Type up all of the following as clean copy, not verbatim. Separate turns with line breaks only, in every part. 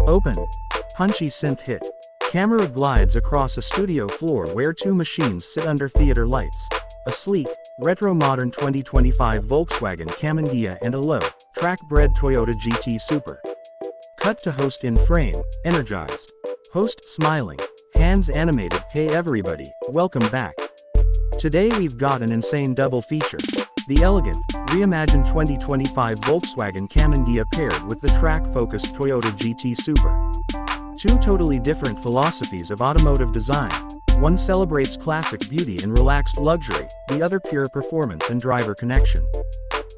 Open. Punchy synth hit. Camera glides across a studio floor where two machines sit under theater lights. A sleek, retro-modern 2025 Volkswagen Karmann Ghia and a low, track-bred Toyota GT Super. Cut to host in frame, energized. Host smiling, hands animated. Hey everybody, welcome back. Today we've got an insane double feature. The elegant, reimagined 2025 Volkswagen Karmann Ghia paired with the track-focused Toyota GT Super. Two totally different philosophies of automotive design. One celebrates classic beauty and relaxed luxury, the other pure performance and driver connection.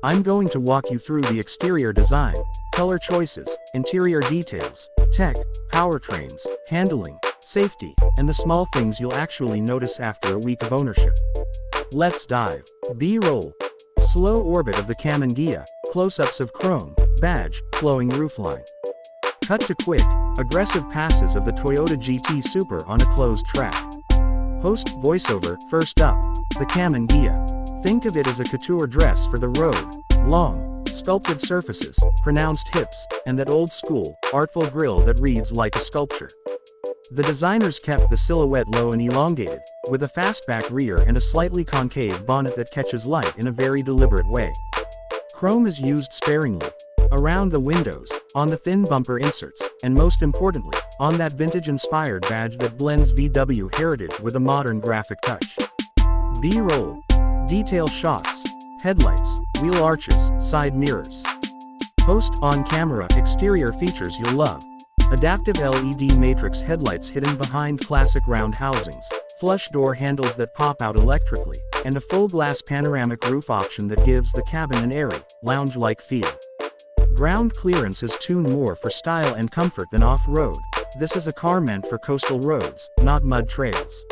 I'm going to walk you through the exterior design, color choices, interior details, tech, powertrains, handling, safety, and the small things you'll actually notice after a week of ownership. Let's dive. B-roll. Slow orbit of the Karmann Ghia, close-ups of chrome, badge, flowing roofline. Cut to quick, aggressive passes of the Toyota GT Super on a closed track. Host voiceover. First up, the Karmann Ghia. Think of it as a couture dress for the road. Long, sculpted surfaces, pronounced hips, and that old-school, artful grille that reads like a sculpture. The designers kept the silhouette low and elongated, with a fastback rear and a slightly concave bonnet that catches light in a very deliberate way. Chrome is used sparingly. Around the windows, on the thin bumper inserts, and most importantly, on that vintage-inspired badge that blends VW heritage with a modern graphic touch. B-roll. Detail shots. Headlights, wheel arches, side mirrors. Post on-camera exterior features you'll love. Adaptive LED matrix headlights hidden behind classic round housings, flush door handles that pop out electrically, and a full-glass panoramic roof option that gives the cabin an airy, lounge-like feel. Ground clearance is tuned more for style and comfort than off-road. This is a car meant for coastal roads, not mud trails.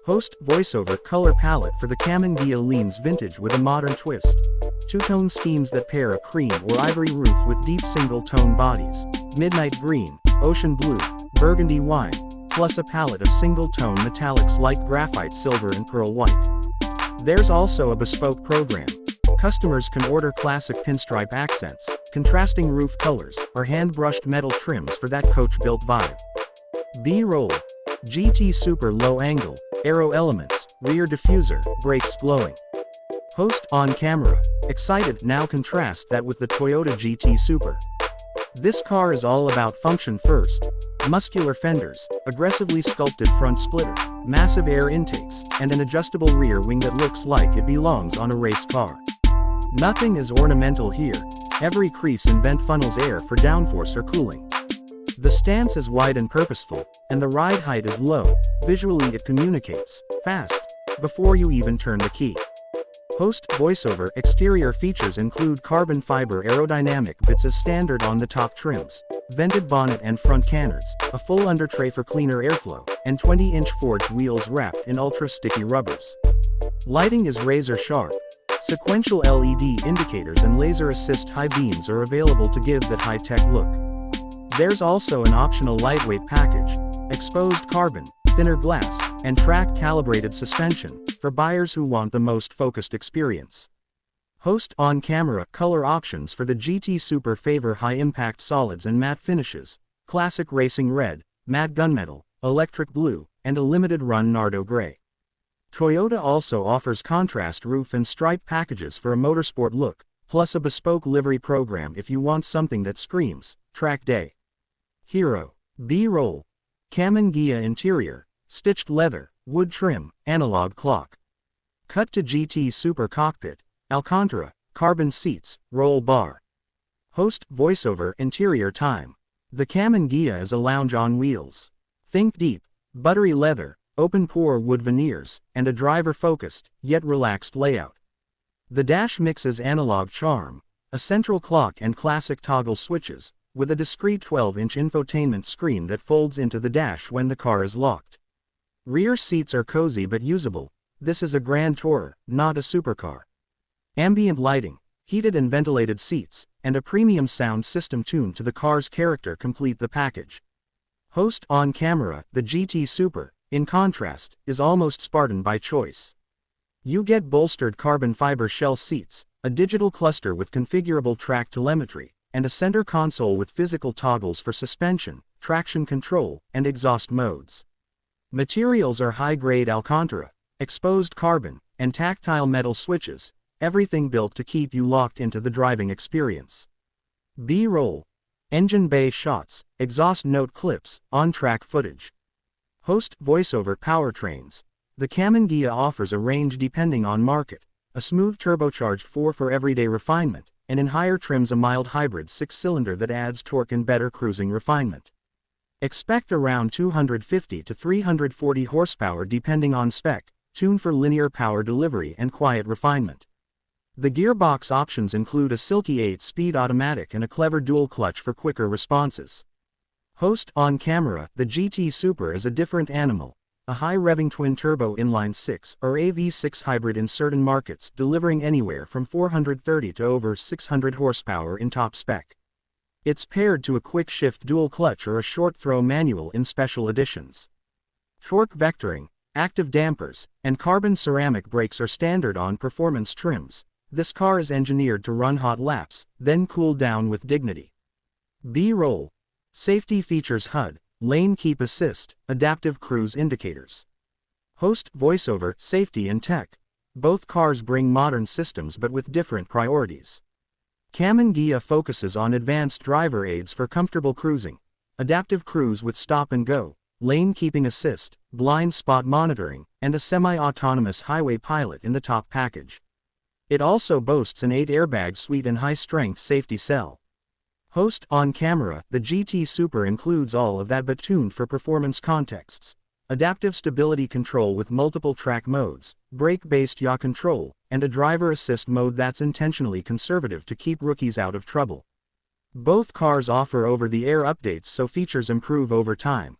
Host voiceover. Color palette for the Karmann Ghia leans vintage with a modern twist. Two-tone schemes that pair a cream or ivory roof with deep single-tone bodies. Midnight green, ocean blue, burgundy wine, plus a palette of single-tone metallics like graphite silver and pearl white. There's also a bespoke program. Customers can order classic pinstripe accents, contrasting roof colors, or hand-brushed metal trims for that coach-built vibe. B-roll. GT Super low angle, aero elements, rear diffuser, brakes glowing. Host on camera. Excited. Now contrast that with the Toyota GT Super. This car is all about function first. Muscular fenders, aggressively sculpted front splitter, massive air intakes, and an adjustable rear wing that looks like it belongs on a race car. Nothing is ornamental here. Every crease and vent funnels air for downforce or cooling. The stance is wide and purposeful, and the ride height is low. Visually it communicates, fast, before you even turn the key. Host voiceover. Exterior features include carbon fiber aerodynamic bits as standard on the top trims, vented bonnet and front canards, a full under tray for cleaner airflow, and 20-inch forged wheels wrapped in ultra-sticky rubbers. Lighting is razor sharp. Sequential LED indicators and laser assist high beams are available to give that high-tech look. There's also an optional lightweight package, exposed carbon, thinner glass, and track-calibrated suspension, for buyers who want the most focused experience. Host on-camera. Color options for the GT Super favor high-impact solids and matte finishes, classic racing red, matte gunmetal, electric blue, and a limited-run Nardo gray. Toyota also offers contrast roof and stripe packages for a motorsport look, plus a bespoke livery program if you want something that screams, track day. Hero. B-roll. Karmann Ghia interior, stitched leather, wood trim, analog clock. Cut to GT Super cockpit, Alcantara, carbon seats, roll bar. Host voiceover. Interior time. The Karmann Ghia is a lounge on wheels. Think deep, buttery leather, open-pore wood veneers, and a driver-focused, yet relaxed layout. The dash mixes analog charm, a central clock and classic toggle switches, with a discreet 12-inch infotainment screen that folds into the dash when the car is locked. Rear seats are cozy but usable. This is a grand tourer, not a supercar. Ambient lighting, heated and ventilated seats, and a premium sound system tuned to the car's character complete the package. Host on camera. The GT Super, in contrast, is almost Spartan by choice. You get bolstered carbon fiber shell seats, a digital cluster with configurable track telemetry, and a center console with physical toggles for suspension, traction control, and exhaust modes. Materials are high-grade Alcantara, exposed carbon, and tactile metal switches, everything built to keep you locked into the driving experience. B-roll. Engine bay shots, exhaust note clips, on-track footage. Host voiceover powertrains. The Karmann Ghia offers a range depending on market, a smooth turbocharged 4 for everyday refinement, and in higher trims a mild hybrid 6-cylinder that adds torque and better cruising refinement. Expect around 250 to 340 horsepower depending on spec, tuned for linear power delivery and quiet refinement. The gearbox options include a silky 8-speed automatic and a clever dual clutch for quicker responses. Host on camera, the GT Super is a different animal, a high-revving twin-turbo inline-6 or AV6 hybrid in certain markets, delivering anywhere from 430 to over 600 horsepower in top spec. It's paired to a quick-shift dual clutch or a short-throw manual in special editions. Torque vectoring, active dampers, and carbon ceramic brakes are standard on performance trims. This car is engineered to run hot laps, then cool down with dignity. B-roll. Safety features HUD, lane keep assist, adaptive cruise indicators. Host voiceover, safety and tech. Both cars bring modern systems but with different priorities. Karmann Ghia focuses on advanced driver aids for comfortable cruising, adaptive cruise with stop and go, lane keeping assist, blind spot monitoring, and a semi-autonomous highway pilot in the top package. It also boasts an 8-airbag suite and high-strength safety cell. Host on camera, the GT Super includes all of that but tuned for performance contexts. Adaptive stability control with multiple track modes, brake-based yaw control, and a driver assist mode that's intentionally conservative to keep rookies out of trouble. Both cars offer over-the-air updates so features improve over time.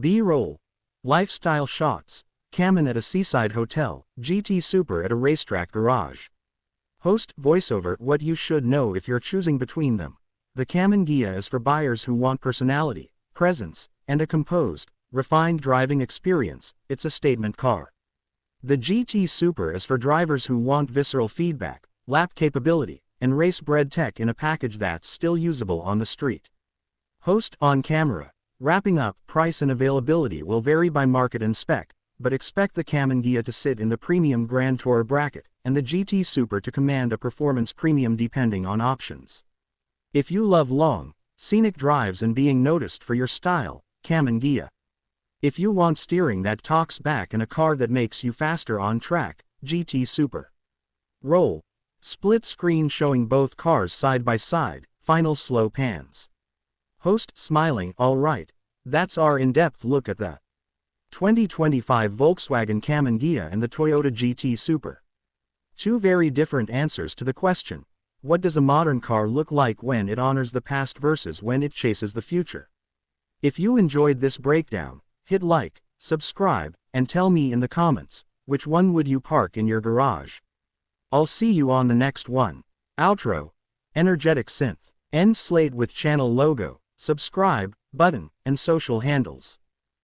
B-roll. Lifestyle shots. Karmann at a seaside hotel, GT Super at a racetrack garage. Host voiceover, what you should know if you're choosing between them. The Karmann Ghia is for buyers who want personality, presence, and a composed, refined driving experience. It's a statement car. The GT Super is for drivers who want visceral feedback, lap capability, and race-bred tech in a package that's still usable on the street. Host on camera. Wrapping up, price and availability will vary by market and spec, but expect the Karmann Ghia to sit in the premium Grand Tour bracket, and the GT Super to command a performance premium depending on options. If you love long, scenic drives and being noticed for your style, Karmann Ghia. If you want steering that talks back and a car that makes you faster on track, GT Super. Roll. Split screen showing both cars side by side, final slow pans. Host smiling, alright, that's our in-depth look at the 2025 Volkswagen Karmann Ghia and the Toyota GT Super. Two very different answers to the question, what does a modern car look like when it honors the past versus when it chases the future? If you enjoyed this breakdown, hit like, subscribe, and tell me in the comments, which one would you park in your garage? I'll see you on the next one. Outro. Energetic synth. End slate with channel logo, subscribe, button, and social handles.